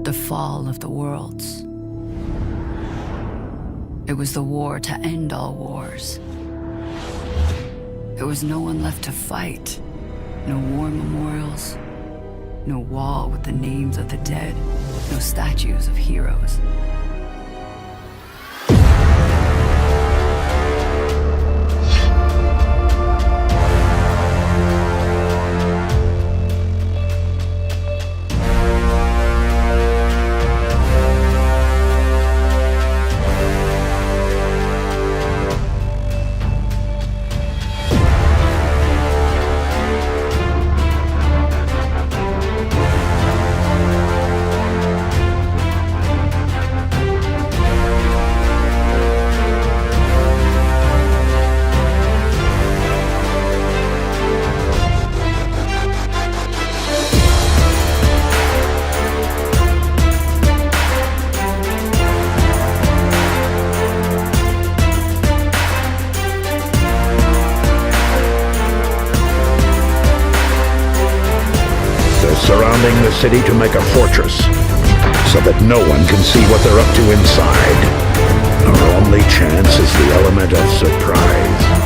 the fall of the worlds. It was the war to end all wars. There was no one left to fight. No war memorials. No wall with the names of the dead. No statues of heroes. Surrounding the city to make a fortress, so that no one can see what they're up to inside. Our only chance is the element of surprise.